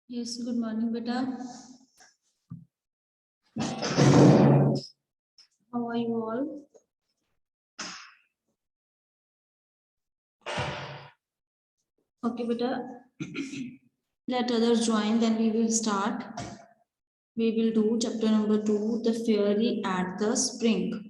Yes, good morning, beta. How are you all? Okay, beta. Let others join, then we will start. We will do chapter number 2, The Fairy at the Spring.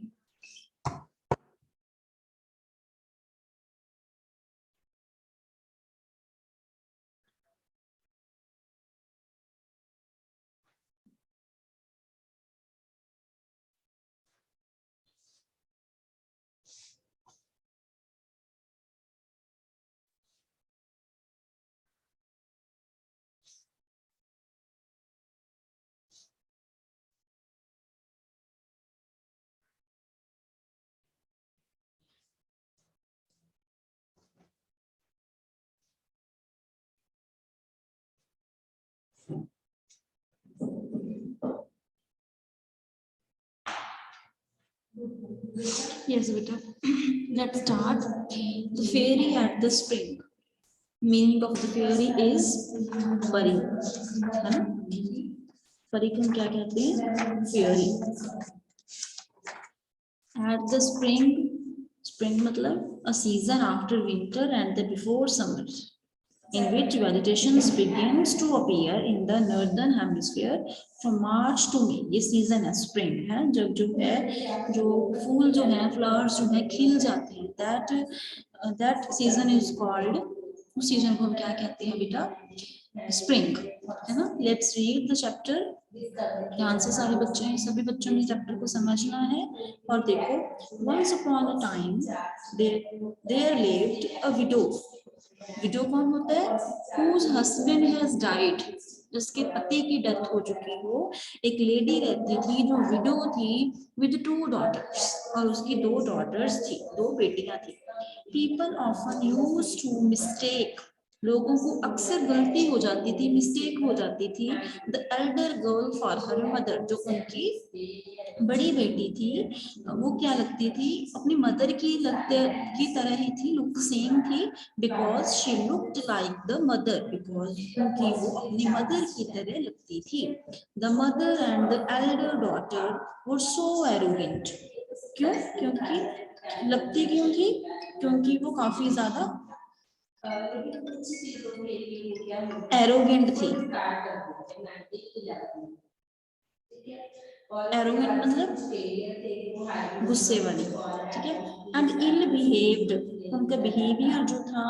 Yes, beta. Let's start. The Fairy at the Spring. Meaning of the fairy is परी, है ना? परी को हम क्या कहते हैं? Fairy. At the spring, spring मतलब a season after winter and the before summer, in which vegetation begins to appear in the northern hemisphere from March to May. ये season है spring है, जब जो है जो फूल जो है flowers जो है खिल जाते हैं, that season is called, उस season को हम क्या कहते हैं बेटा? Spring, है ना? Let's read the chapter. ध्यान से सारे बच्चे हैं, सभी बच्चों ने चैप्टर को समझना है। और देखो, once upon a time there lived a widow. Window कौन होता है? whose husband has died, जिसके पति की डेथ हो चुकी हो। एक लेडी रहती थी जो विडो थी with 2 daughters, और उसकी 2 daughters थी, 2 बेटियां थी। people often used to mistake, लोगों को अक्सर गलती हो जाती थी, मिस्टेक हो जाती थी the Elder girl for her mother, जो उनकी बड़ी बेटी थी वो क्या लगती थी? अपनी मदर की तरह ही थी, लुक सेम थी, because she looked like the mother, because क्योंकि वो अपनी मदर की तरह लगती थी। The mother and the Elder daughter were so arrogant, क्यों? क्योंकि लगती क्यों थी? क्योंकि वो काफी ज्यादा एरोगेंट थी। एरोगेंट मतलब गुस्से वाली, ठीक है। एंड इल बिहेव्ड, उनका बिहेवियर जो था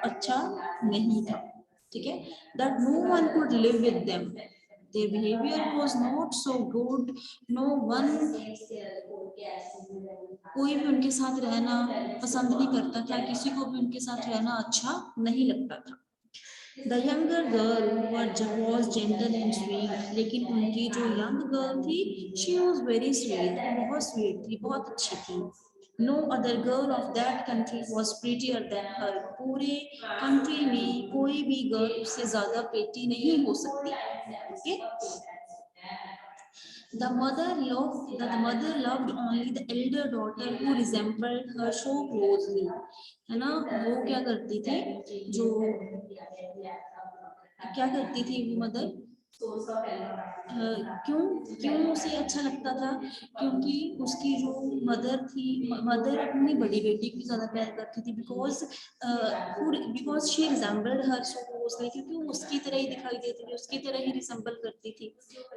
अच्छा नहीं था, ठीक है। That no one could live with them, their behavior was not so good, no one, कोई भी उनके साथ रहना पसंद नहीं करता था, किसी को भी उनके साथ रहना अच्छा नहीं लगता था। The younger girl was gentle and sweet, लेकिन उनकी जो young girl थी she was very sweet, बहुत sweet थी, बहुत अच्छी थी। No other girl of that country was prettier than her, पूरे country में कोई भी girl उससे ज्यादा pretty नहीं हो सकती, okay? The mother loved only the elder daughter who resembled her so closely, है ना? वो क्या करती थी, जो क्या करती थी मदर? क्यों क्यों उसे अच्छा लगता था? क्योंकि उसकी जो मदर थी, मदर अपनी बड़ी बेटी को ज्यादा प्यार करती थी, because she resembled her so closely, क्योंकि वो उसकी तरह ही दिखाई देती थी, उसकी तरह ही रिजेंबल करती थी,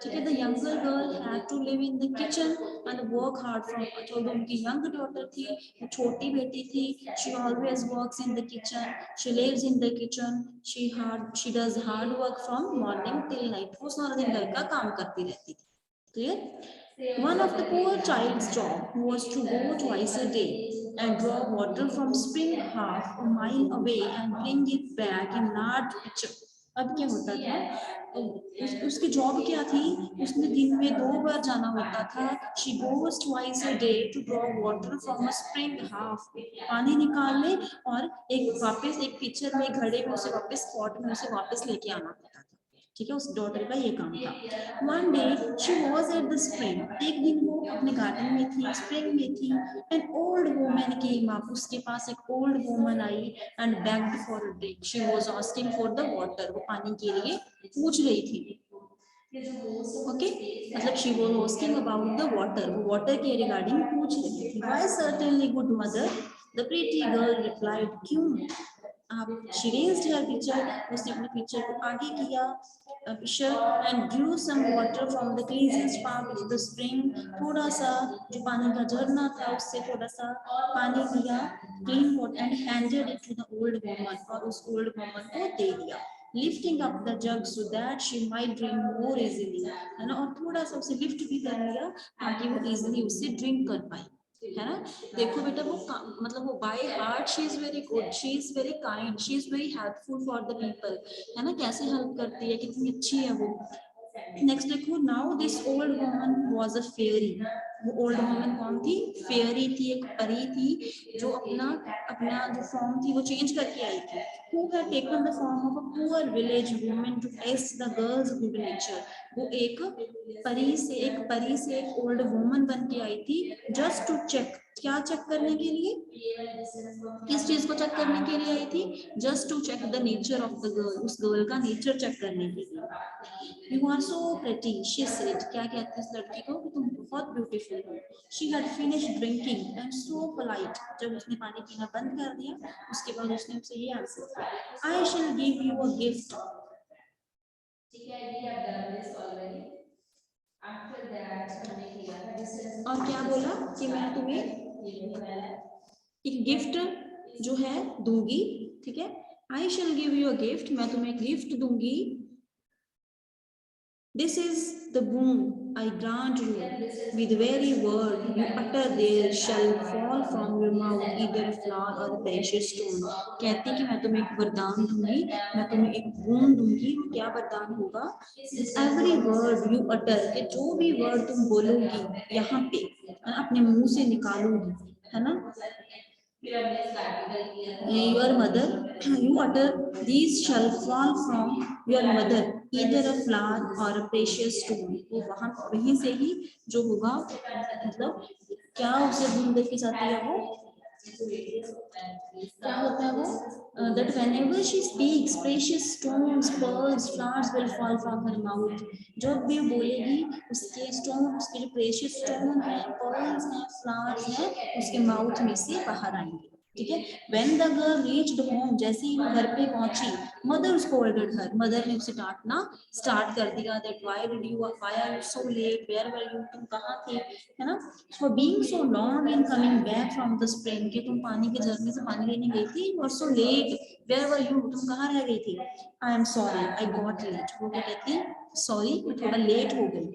ठीक है। The younger girl had to live in the kitchen and work hard from, जो उनकी यंग डॉटर थी, छोटी बेटी थी, she always works in the kitchen, she lives in the kitchen, she does hard work from morning till night, वो सारा दिन घर का काम करती रहती थी, clear. One of the poor child's job was to go twice a day, and draw water from spring half a mile away and bring it back in large pitcher. अब क्या होता था, उसकी जॉब क्या थी, उसने दिन में 2 बार जाना होता था. She goes twice a day to draw water from a spring half, पानी निकालने और एक वापस एक पिक्चर में घड़े में उसे वापस पॉट में उसे वापस लेके आना होता था. ठीक है, उस डॉटर का ये काम था. One day she was at the spring, एक दिन वो अपने गार्डन में थी, स्प्रिंग में थी. An old woman came up, उसके पास एक old woman I and bagged for a drink. She was asking for the water, वो पानी के लिए पूछ रही थी. ओके, मतलब she was asking about the water, वो वाटर के रिगार्डिंग पूछ रही थी. Why certainly good mother, the pretty girl replied, क्यों आप. शी रेज्ड हर पिक्चर, उसने अपने पिक्चर को आगे किया, picture, and drew some water from the clearest part of the spring, थोड़ा सा जो पानी का झरना था उससे थोड़ा सा पानी लिया, clean water, and handed it to the old woman, और उस ओल्ड वुमन को दे दिया. Lifting up the jug so that she might drink more easily, है ना, और थोड़ा सा उसे लिफ्ट भी कर लिया ताकि वो इजीली उससे ड्रिंक कर पाए, है ना. देखो बेटा, वो मतलब वो by heart she is very good, she is very kind, she is very helpful for the people, है ना, कैसे हेल्प करती है, कितनी अच्छी है वो. नेक्स्ट देखो, now this old woman was a fairy. वो ओल्ड वुमन कौन थी, फेयरी थी, एक परी थी जो अपना अपना जो फॉर्म थी वो चेंज करके आई थी. who had taken the form of a poor village woman to test the girl's good nature. वो एक परी से एक ओल्ड वुमन बन के आई थी, जस्ट टू चेक, क्या चेक करने के लिए, किस चीज को चेक करने के लिए आई थी, just to check the nature of the girl, उस गर्ल का नेचर चेक करने के लिए. You are so pretty, she said, क्या कहते हैं इस लड़की को कि तुम बहुत ब्यूटीफुल हो. She had finished drinking and so polite, जब उसने पानी पीना बंद कर दिया उसके बाद उसने उसे ये आंसर किया, I shall give you a gift. ठीक है, ये आप done this already. After that हमने किया था डिस्टेंस, और क्या बोला कि मैं तुम्हें एक गिफ्ट जो है दूंगी. ठीक है, I shall give you a gift, मैं तुम्हें गिफ्ट दूंगी. This is the boon I grant you. With the very word you utter there shall fall from your mouth either a flower or a precious stone. कहती कि मैं तुम्हें एक वरदान दूंगी, मैं तुम्हें एक boon दूंगी. वो क्या वरदान होगा, every word you utter, कि जो भी word तुम बोलोगी यहाँ पे, अपने मुंह से निकालोगी, है ना. Your mother, you utter these shall fall from your mother either a flower or a precious stone. वो वहां वहीं से ही जो होगा, मतलब क्या उसे गुण देखी जाती है, वो क्या होता है वो, that whenever she speaks precious stones, pearls, flowers will fall from her mouth. जब भी बोलेगी उसके स्टोन, उसके जो प्रेशियस स्टोन है, पर्ल्स हैं, फ्लावर्स हैं, उसके माउथ में से बाहर आएंगे. ठीक है. When the girl reached home, जैसे ही वो घर पे पहुंची, mother scolded her, मदर ने उसे डांटना स्टार्ट कर दिया. that why are you so late, where were you, तुम कहाँ थे, है ना. for being so long in coming back from the spring, कि तुम पानी के झरने से पानी लेने गई थी. you are so late, where were you, तुम कहाँ रह गई थी. I am sorry, I got late. वो क्या कहती, सॉरी मैं थोड़ा लेट हो गई.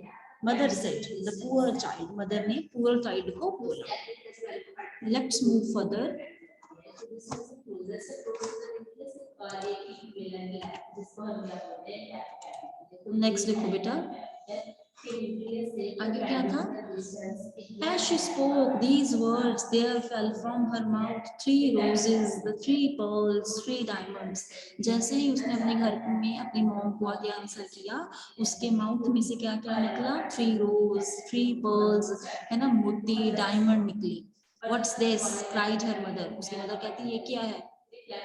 Mother said, the poor child, mother ने पुअर चाइल्ड को बोला. Let's move further. नेक्स्ट देखो बेटा, आगे क्या था. As she spoke these words, there fell from her mouth 3 roses, the 3 pearls, 3 diamonds. जैसे ही उसने अपने घर में अपनी मॉम को आगे आंसर किया, उसके माउथ में से क्या क्या निकला, 3 रोज, 3 pearls, है ना, मोती, डायमंड निकली. What's this? cried her mother. उसकी मदर कहती है ये क्या है,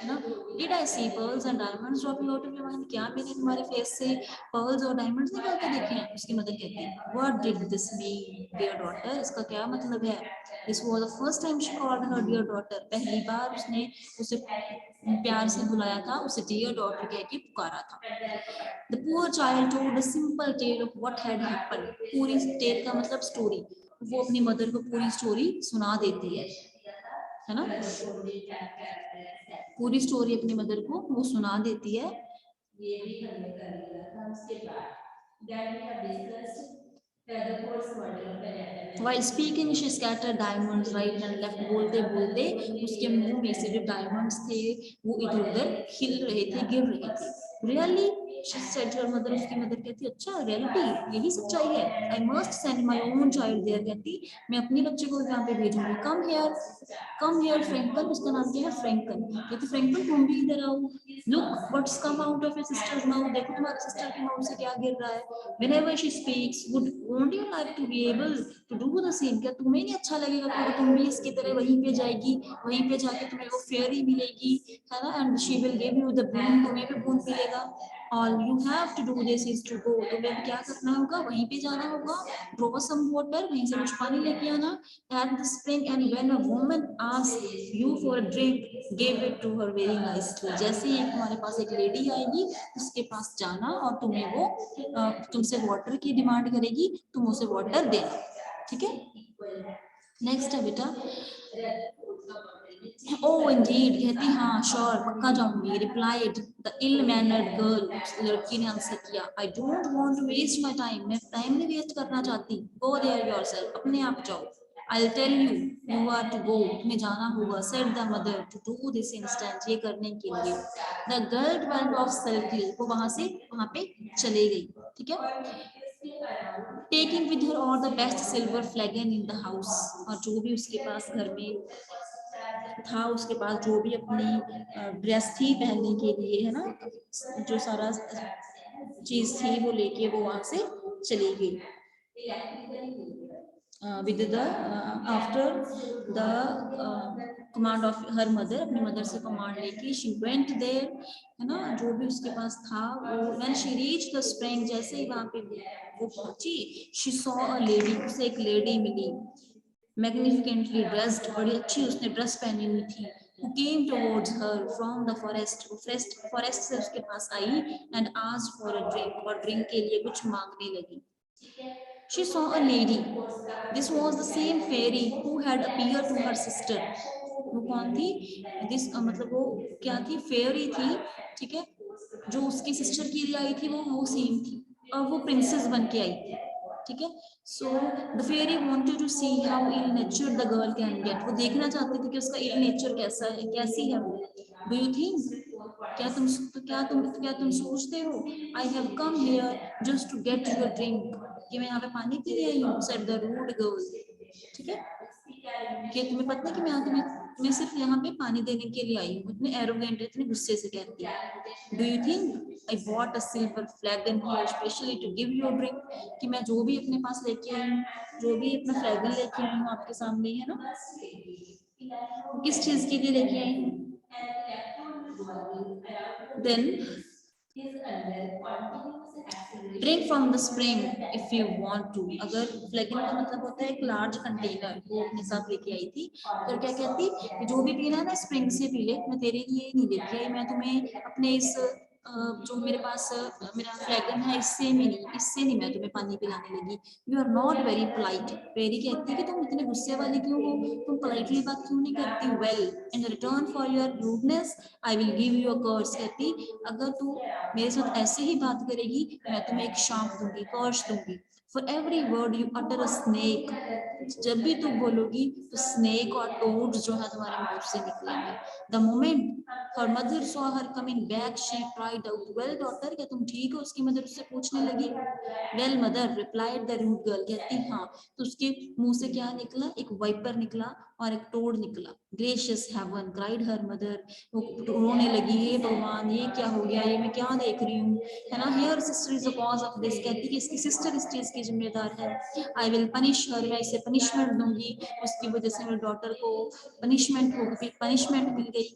ना. Did I see pearls and diamonds dropping out of your mind? क्या मैंने तुम्हारे फेस से pearls और diamonds निकल के देखे हैं. उसकी मदर कहती है, What did this mean, dear daughter? इसका क्या मतलब है. This was the first time she called her dear daughter. पहली बार उसने उसे प्यार से बुलाया था, उसे dear daughter कह के पुकारा था. The poor child told a simple tale of what had happened. पूरी tale का मतलब स्टोरी. वो अपनी मदर को पूरी स्टोरी सुना देती है ना. पूरी स्टोरी अपनी मदर को वो सुना देती है. ये भी हमने कर लिया था. उसके बाद While speaking, she scattered diamonds right and left. बोलते बोलते उसके मुंह में से जो डायमंड्स थे वो इधर उधर हिल रहे थे, गिर रहे थे. Really? She said her mother. उसकी मदर कहती अच्छा रियलिटी यही सच्चाई है. I must send my own child there. कहती मैं अपने बच्चे को यहाँ पे भेजूंगी. Come here Franklin. उसका नाम क्या है Franklin. कहती Franklin तुम भी इधर आओ. Look what's come out of your sister's mouth. देखो तुम्हारी सिस्टर की माउथ से क्या गिर रहा है. Whenever she speaks, won't you like to be able to do the same? क्या तुम्हें नहीं अच्छा लगेगा कि तुम भी इसकी तरह वहीं पे जाएगी, वहीं पे जाके तुम्हें वो फेयरी मिलेगी, है ना? And she will give you the boon. तुम्हें भी boon मिलेगा. All you have to do this is to go. तुम्हें क्या करना होगा? वहीं पे जाना होगा. Draw some water. वहीं से कुछ पानी लेके आना. At the spring, and when a woman asks you for a drink, give it to her very nicely. जैसे ही तुम्हारे पास एक लेडी आएगी, उसके पास जाना और तुम्हें वो तुमसे वाटर की डिमांड करेगी, तुम उसे वाटर देना. ठीक है? नेक्स्ट है बेटा. Oh indeed. कहती हाँ श्योर पक्का जाऊंगी. Replied the ill-mannered girl. लड़की ने आंसर किया I don't want to waste my time. मैं टाइम नहीं वेस्ट करना चाहती. Go there yourself. अपने आप जाओ. I'll tell you. You are to go. तुम्हें जाना होगा. Said the mother. To do this instant. ये करने के लिए. The girl went off sulkily. वो वहां पे चले गई. ठीक है? Taking with her all the best silver flagon in the house. और जो भी उसके पास घर में था, उसके पास जो भी अपनी ड्रेस थी पहनने के लिए, है ना, जो सारा चीज थी वो लेके वो वहां से चली गई. With the after the command of her mother, अपनी मदर से कमांड लेके she went there, है ना, जो भी उसके पास था वो. When she reached the spring, जैसे ही वहां पे वो पहुंची, she saw a lady. उसे एक लेडी मिली. Magnificently dressed, बड़ी अच्छी उसने ड्रेस पहनी हुई थी. Who came towards her from the forest. Forest से उसके पास आई and asked for a drink. और ड्रिंक के लिए कुछ मांगने लगी. She saw a lady. This was the same fairy who had appeared to her sister. वो कौन थी? This मतलब वो क्या थी? फेयरी थी. ठीक है? जो उसकी सिस्टर के लिए आई थी वो सेम थी. और वो प्रिंसेस बन के आई थी. ठीक है? So the fairy wanted to see how ill-natured the girl can get. वो देखना चाहती थी कि उसका ill nature कैसा है, कैसी है वो. Do you think? क्या तुम सोचते हो? I have come here just to get your drink. कि मैं यहाँ पे पानी पीने आई हूँ. Said the rude girl. ठीक है? कि तुम्हें पता है कि मैं सिर्फ यहाँ पे पानी देने के लिए आई हूँ. इतने एरोगेंट, इतने गुस्से से कहती है. Do you think I bought a silver flagon here specially to give you a drink? कि मैं जो भी अपने पास लेके आई हूँ, जो भी अपना फ्लैगन लेके आई हूँ आपके सामने, है ना, किस चीज के लिए लेके आई हूँ? Then drink from the spring if you want to. अगर फ्लैगन का मतलब होता है एक लार्ज कंटेनर, वो अपने साथ लेके आई थी. तो क्या कहती कि जो भी पीना है ना स्प्रिंग से पी ले, मैं तेरे लिए नहीं लेके आई, मैं तुम्हें अपने इस जो मेरे पास मेरा फ्लैगन है इससे नहीं मैं तुम्हें पानी पिलाने लगी. You are not very polite. Very कहती है कि तुम इतने गुस्से वाली क्यों हो, तुम पोलाइटली बात क्यों नहीं करती. Well in return for your rudeness I will give you a curse. कहती अगर तू मेरे साथ ऐसे ही बात करेगी मैं तुम्हें एक शाप दूंगी, कर्स दूंगी. For every word you utter a snake. जब भी तुम बोलोगी तो स्नेक और टोड्स जो है तुम्हारे मुंह से निकलेंगे. The moment her mother saw her coming back, she cried out, "Well, daughter, क्या तुम ठीक हो?" उसकी मदर उससे पूछने लगी. Well, mother, replied the rude girl. कहती हाँ. तो उसके मुंह से क्या निकला? एक वाइपर निकला और एक टोड निकला. Gracious heaven, cried her mother. वो रोने लगी, हे भगवान ये क्या हो गया, ये मैं क्या देख रही हूँ, है ना. Her sister is the cause of this. कहती कि इसकी सिस्टर इस चीज की जिम्मेदार है. I will punish her. मैं इसे पनिशमेंट दूंगी. उसकी वजह से मेरी डॉटर को पनिशमेंट मिल गई.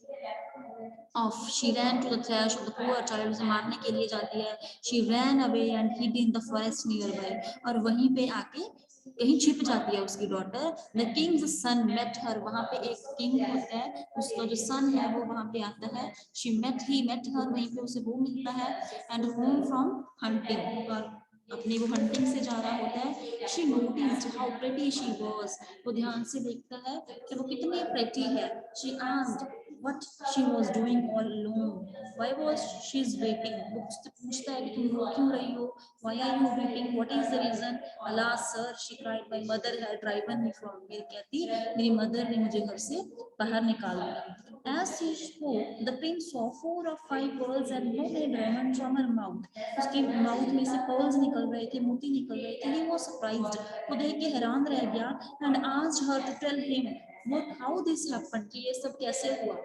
Of she ran to the thrash of the poor child. उसे मारने के लिए जाती है. She ran away and hid in the forest nearby. और वहीं पे आके कहीं छिप जाती है उसकी daughter. The king's son met her. वहां पे एक किंग होता है, उसका जो सन है वो वहां पे आता है. He met her. वहीं पे उसे वो मिलता है. And home from hunting. और अपनी वो हंटिंग से जा रहा होता है. She noticed how pretty she was. वो ध्यान से देखता है कि वो कितनी pretty है. She asked what she was doing all alone, why was she's weeping, वो उससे पूछता है कि तुम रो क्यों रही हो, why are you weeping, what is the reason, alas sir she cried, my mother had driven me from, मेरी कहती मेरी मदर ने मुझे घर से बाहर निकाल दिया। as she spoke the prince saw 4 or 5 pearls and no diamond from her mouth, उसके माउथ में से पर्ल्स निकल रहे थे, मोती निकल रहे थे। he was surprised, वो देख के हैरान रह गया, and asked her to tell him what how this happened, कि ये सब कैसे हुआ।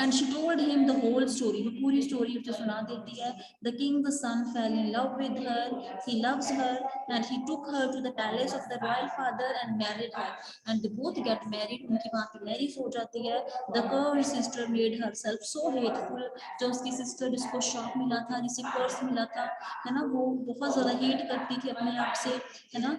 and she told him the whole story, वो पूरी स्टोरी उसे सुना देती है। the king's son fell in love with her, he loves her and he took her to the palace of the royal father and married her, and they both get married, उनकी वहां पे marriage हो जाती है। the curse sister made herself so hateful, जो उसकी sister जिसको shock मिला था, जिसे कर्स मिला था, है ना, वो बहुत ज्यादा हेट करती थी अपने आप से, है ना।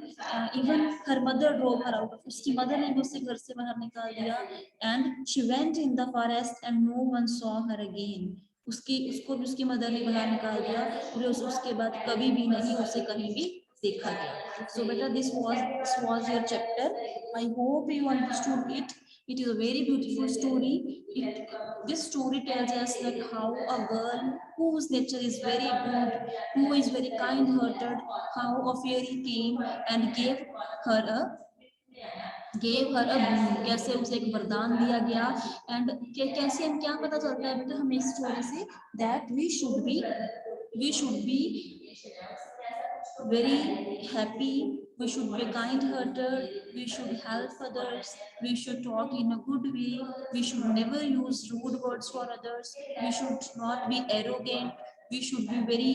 Even her mother drove her out, उसकी मदर ने भी उसे घर से बाहर निकाल दिया। And she went in the forest and no one saw her again, उसको भी उसकी मदर ने बाहर निकाल दिया और उसके बाद कभी भी नहीं उसे कहीं भी देखा गया। सो बेटा this was your chapter, I hope you understood it. It is a very beautiful story. This story tells us that how a girl whose nature is very good, who is very kind-hearted, how a fairy came and her a boon, कैसे उसे एक वरदान दिया गया। And कैसे हम क्या पता चलता है बेटा हमें इस स्टोरी से, that we should be very happy, we should be kind hearted, we should help others, we should talk in a good way, we should never use rude words for others, we should not be arrogant, we should be very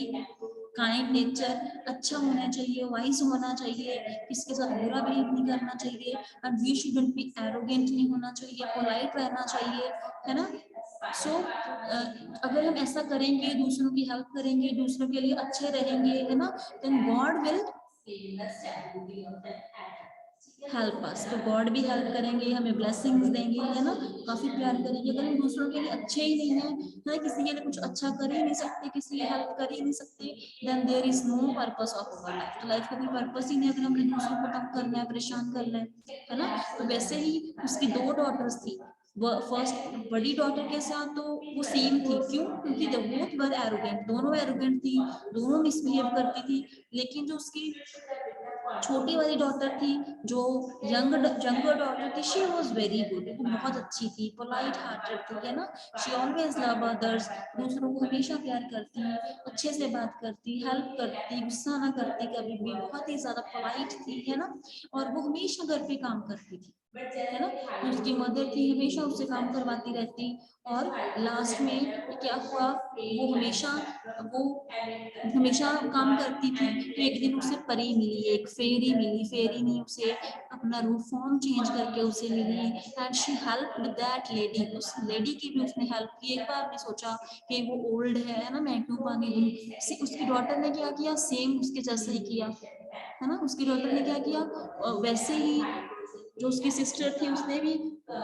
kind nature, अच्छा होना चाहिए, wise होना चाहिए, किसके साथ बुरा behave नहीं करना चाहिए, and we shouldn't be arrogant नहीं होना चाहिए, पोलाइट रहना चाहिए, है ना। सो अगर हम ऐसा करेंगे, दूसरों की हेल्प करेंगे, दूसरों के लिए अच्छे रहेंगे, है ना, then God will help us, तो गॉड भी हेल्प करेंगे, हमें ब्लेसिंग्स देंगे, है ना, काफी प्यार करेंगे। अगर हम दूसरों के लिए अच्छे ही नहीं है, ना किसी के लिए कुछ अच्छा कर ही नहीं सकते, किसी की हेल्प कर ही नहीं सकते, then there is no purpose of our life, तो लाइफ का कोई पर्पस ही नहीं अगर हमने दूसरों को तंग करना है, परेशान करना है ना। तो वैसे ही उसकी 2 डॉटर्स थी, फर्स्ट बड़ी डॉटर के साथ तो वो सेम थी, क्यों, क्योंकि जब बोथ वर एरोगेंट, दोनों एरोगेंट थी, दोनों मिसबिहेव करती थी, लेकिन जो उसकी छोटी वाली डॉटर थी, जो यंगर डॉटर थी, शी वाज वेरी गुड, वो बहुत अच्छी थी, पोलाइट हार्टेड थी, है ना, शी ऑलवेज लव अदर्स, दूसरों को हमेशा प्यार करती, अच्छे से बात करती, हेल्प करती, गुस्सा ना करती कभी भी, बहुत ही ज्यादा पोलाइट थी, है ना, और वो हमेशा घर पे काम करती थी, है ना, तो उसकी मदर थी, हमेशा उससे काम करवाती रहती, और लास्ट में क्या हुआ, वो हमेशा काम करती थी, तो एक दिन उसे परी मिली, एक फेरी मिली, फेरी ने उसे अपना रूप फॉर्म चेंज करके उसे मिली, and she helped that lady, उस लेडी की भी उसने हेल्प की। एक बार ने सोचा कि वो ओल्ड है ना, मैं क्यों पानी दूं, उसकी डॉटर ने क्या किया, सेम उसके जैसा ही किया, है ना, उसकी डॉटर ने क्या किया, वैसे ही जो उसकी सिस्टर थी उसने भी,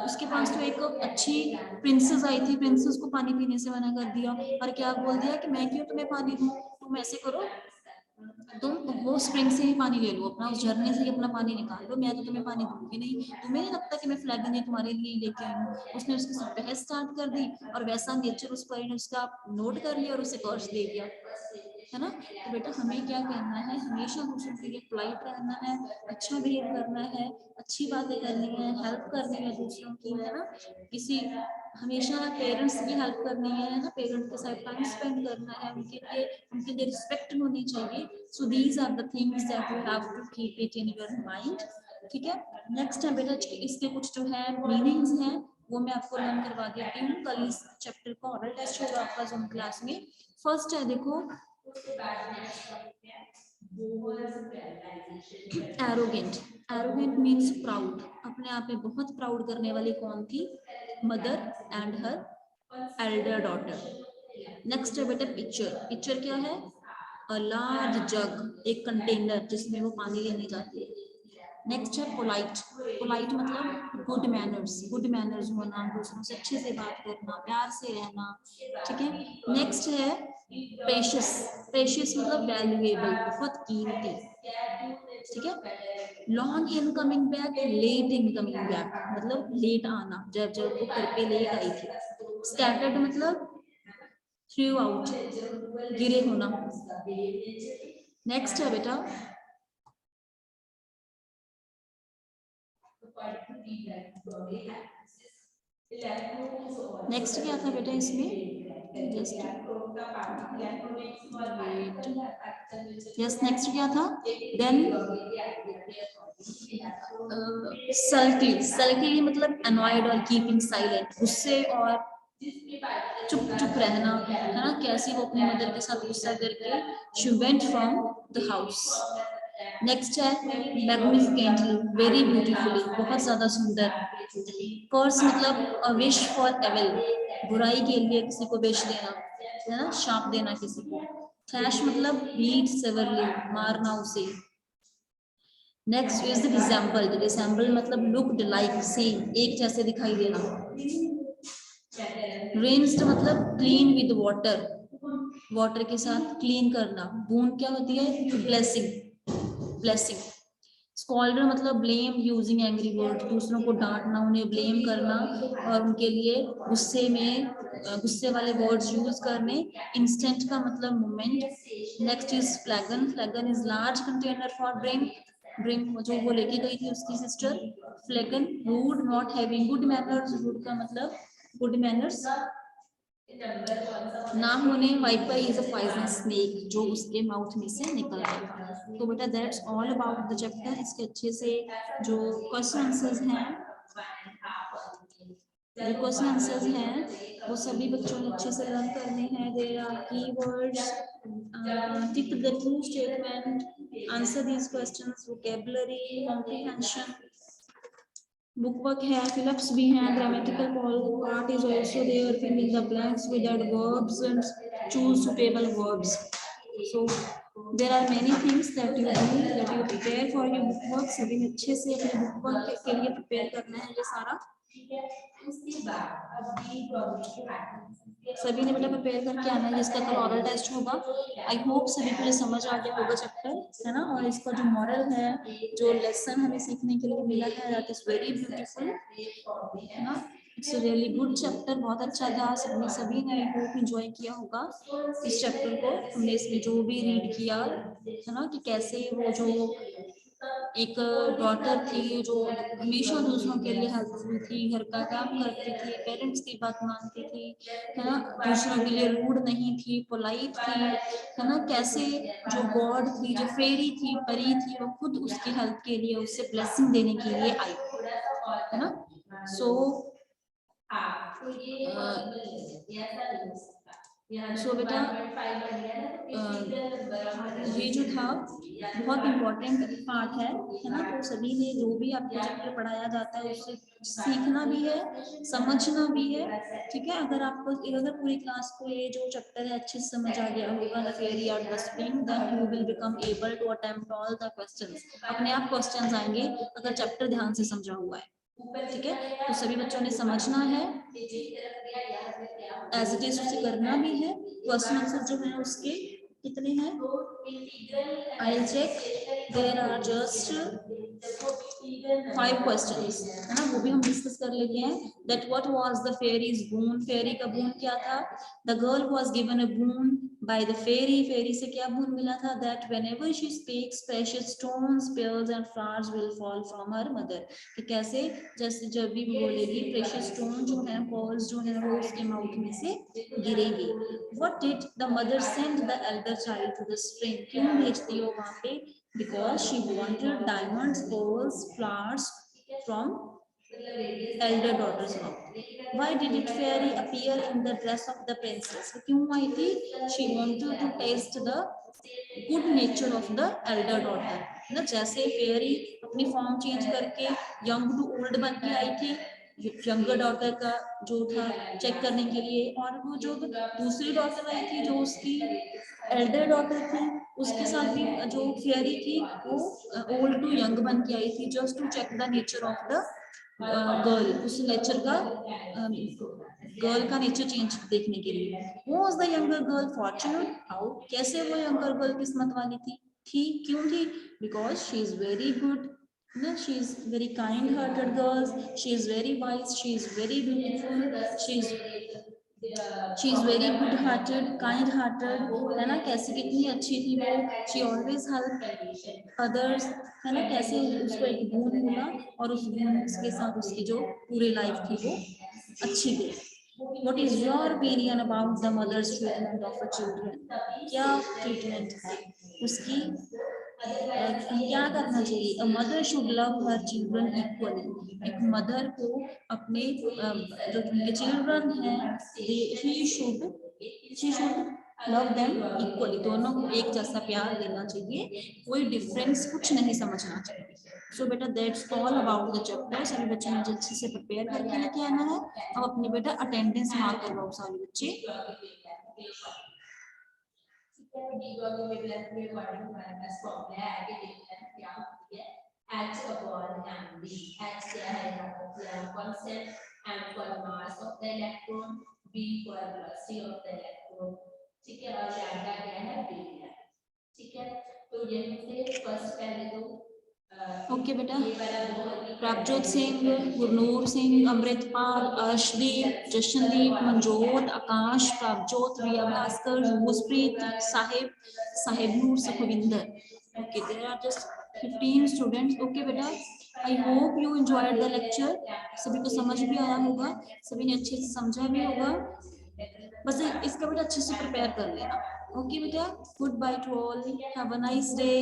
उसके पास तो एक अच्छी प्रिंसेस आई थी, प्रिंसेस को पानी पीने से मना कर दिया, और क्या बोल दिया कि मैं क्यों तुम्हें पानी दूं, तुम ऐसे करो, तुम वो स्प्रिंग से ही पानी ले लो, अपना उस झरने से ही अपना पानी निकाल लो, मैं तो तुम्हें पानी दूंगी नहीं, तुम्हें नहीं लगता कि मैं फ्लैगन तुम्हारे लिए लेके आई हूँ। उसने उसके साथ बहस स्टार्ट कर दी, और वैसा नेचर उस परी ने उसका नोट कर लिया और उसे कर्ज दे दिया, है ना। तो बेटा हमें क्या करना है, हमेशा दूसरों के लिए पोलाइट रहना है, अच्छा बिहेव करना है, अच्छी बातें करनी है, हेल्प करनी है दूसरों की, है ना, किसी हमेशा पेरेंट्स की हेल्प करनी है ना, पेरेंट्स के साथ टाइम स्पेंड करना है, उनके लिए रिस्पेक्ट होनी चाहिए। So these are the things that you have to keep it in your mind, ठीक है। नेक्स्ट है बेटा इसके कुछ जो है मीनिंग्स हैं वो मैं आपको लर्न करवा देती हूँ, कल इस चैप्टर का ऑरल टेस्ट होगा आपका जूम क्लास में। फर्स्ट है देखो एरोगेंट, एरोगेंट मीन्स प्राउड, अपने आप में बहुत प्राउड करने वाली कौन थी, mother and her Elder daughter. Next है बेटा पिक्चर, पिक्चर क्या है, अ लार्ज जग, एक कंटेनर जिसमें वो पानी लेने जाती है। नेक्स्ट है पोलाइट, पोलाइट मतलब गुड मैनर्स, गुड मैनर्स होना, दूसरों से अच्छे से बात करना, प्यार से रहना, ठीक है। नेक्स्ट है पेशियस, पेशियस मतलब वैल्यूएबल, बहुत कीमती, ठीक है। Long in coming back, late in coming back मतलब लेट आना, जब जब वो घर पे लेट आई थी। स्कैटर्ड मतलब थ्रू आउट, गिरे होना। नेक्स्ट है बेटा नेक्स्ट क्या था बेटा इसमें, जस्ट यस नेक्स्ट क्या था, देन सल्की, सल्की मतलब अनॉयड और कीपिंग साइलेंट, गुस्से और चुप चुप रहना, है ना। कैसे वो अपनी मदर के साथ गुस्सा करके she went from the house. Next है मैग्निफिकेंटली, वेरी ब्यूटीफुली, बहुत ज्यादा सुंदर। कर्स मतलब विश फॉर एविल, बुराई के लिए किसी को विश देना, है ना, शाप देना किसी को। थ्रैश मतलब बीट सेवरली, मारना उसे। Next is the resembled, resemble मतलब लुक्ड लाइक, सेम, एक जैसे दिखाई देना। रिंस्ड मतलब क्लीन विद वाटर, वाटर के साथ क्लीन करना। बून क्या होती है, ब्लेसिंग, ब्लेसिंग। स्कॉल्डर मतलब ब्लेम यूजिंग एंग्री वर्ड, दूसरों को डांटना, उन्हें ब्लेम करना और उनके लिए गुस्से में गुस्से वाले वर्ड्स यूज करने। इंस्टेंट का मतलब moment. Next is flagon, flagon is large container for drink, drink जो वो लेके गई थी उसकी sister. Flagon rude, not having good manners, rude का मतलब गुड मैनर्स ना होने। Viper is a poisonous snake, जो उसके माउथ में से निकल आएगा। तो बेटा that's all about the chapter. इसके अच्छे से जो क्वेश्चन आंसर्स हैं, जो क्वेश्चन आंसर्स हैं वो सभी बच्चों ने अच्छे से लर्न करने हैं। There are keywords, tick the true statement, answer these questions, vocabulary, comprehension. Book work है, फिलअप्स भी हैं, grammatical part is also there, fill in the blanks with adverbs and choose suitable verbs. So there are many things that you do, that you prepare for your book work. सभी ने अच्छे से अपने book work के लिए prepare करना है ये सारा। सभी ने बेटा प्रिपेयर करके आना है, जिसका कल ऑरल टेस्ट होगा। आई होप सभी को ये समझ आ गया होगा चैप्टर, है ना। और इसका जो मॉरल है, जो लेसन हमें सीखने के लिए मिला है, दैट इज वेरी ब्यूटीफुल, है ना। इट्स रियली गुड चैप्टर, बहुत अच्छा था। सभी ने आई होप एंजॉय किया होगा इस चैप्टर को। हमने इसमें जो भी रीड किया, है ना, कि कैसे वो जो एक डॉटर थी जो हमेशा दूसरों के लिए हेल्पफुल थी, घर का काम करती थी, पेरेंट्स की बात मानती थी, है ना, दूसरों के लिए रूड नहीं थी, पोलाइट थी, है ना। कैसे जो गॉड थी, जो फेरी थी, परी थी, वो खुद उसकी हेल्प के लिए, उससे ब्लेसिंग देने के लिए आई, है ना। सो बेटा ये जो था बहुत इम्पोर्टेंट पार्ट है ना। तो सभी ने जो भी आपको चैप्टर पढ़ाया जाता है उससे सीखना भी है, समझना भी है, ठीक है। अगर आपको अगर पूरी क्लास को ये जो चैप्टर है अच्छे से समझ आ गया होगा, द फेयरी और the spring, then you will become able to attempt all the questions. अपने आप क्वेश्चंस आएंगे अगर चैप्टर ध्यान से समझा हुआ है, ठीक है। तो सभी बच्चों ने समझना है, एज इट इज उसे करना भी है। क्वेश्चन आंसर जो है उसके कितने हैं, I check, there are just 5 questions, है ना। वो भी हम डिस्कस कर लेते हैं। That what was the fairy's boon, fairy का बून क्या था। The girl was given a boon by the fairy, fairy से क्या बून मिला था। That whenever she speaks precious stones, pearls and flowers will fall from her mother, कि कैसे जैसे जब भी बोलेगी प्रेशियस स्टोन जो है, पर्ल्स जो है, वो उसके माउथ में से गिरेगी। What did the mother send the elder child to the spring, क्यों भेजती हो वहां पे, because she wanted diamonds, pearls, flowers from elder daughter's mouth. Why did it fairy appear in the dress of the princess? क्यों आई थी? She wanted to taste the good nature of the elder daughter. ना, जैसे fairy अपनी form change करके young to old बन के आई थी यंगर डॉटर का जो था चेक करने के लिए, और वो जो दूसरी डॉटर आई थी जो उसकी एल्डर डॉटर थी, उसके साथ भी जो फेयरी थी वो ओल्ड टू यंग बन के आई थी, just to check the nature of the girl, उस नेचर का गर्ल का नेचर चेंज देखने के लिए। वो was the younger girl fortunate, how, कैसे वो यंगर गर्ल किस्मत वाली थी, थी, क्यों थी? Because she is very good ना, she is very kind hearted girls, she is very wise, she is very beautiful, she is very good hearted, kind hearted, है ना, कैसे कितनी अच्छी थी वो, शी ऑलवेज हेल्प अदर्स, है ना, कैसे उसको एक गुण मिला और उस गुण के साथ उसकी जो पूरी लाइफ थी वो अच्छी गई। What is your opinion about the mother's treatment of her children? क्या ट्रीटमेंट है उसकी? क्या करना चाहिए? A mother should love her children equally. एक मदर को अपने जो उनके चिल्ड्रन हैं, she should love them equally, दोनों को एक जैसा प्यार देना चाहिए, कोई डिफरेंस कुछ नहीं समझना चाहिए। सो बेटा that's all about the chapter. सभी बच्चे मुझे अच्छे से प्रिपेयर करके लेके आना है। अब अपनी बेटा अटेंडेंस मार्क करवाओ सारे बच्चे। H upon mv, H क्या है constant, M for mass of the electron, V for velocity of the electron, ठीक है, और लैम्डा क्या है B है, ठीक है। तो यहीं से फर्स्ट पहले तो ओके बेटा, प्रभजोत सिंह, गुरनूर सिंह, अमृतपाल, अर्शदीप, जशनदीप, मनजोत, आकाश, प्रभजोत, रिया भास्कर, रूबोसप्रीत, Sahib Noor, Sukhwinder. Okay, there are just 15 students. Okay बेटा, I hope you enjoyed the lecture. सभी को समझ भी आया होगा, सभी ने अच्छे से समझा भी होगा। बस इसका बेटा अच्छे से प्रिपेयर कर लेना। ओके बेटा, good by two all, have a nice day.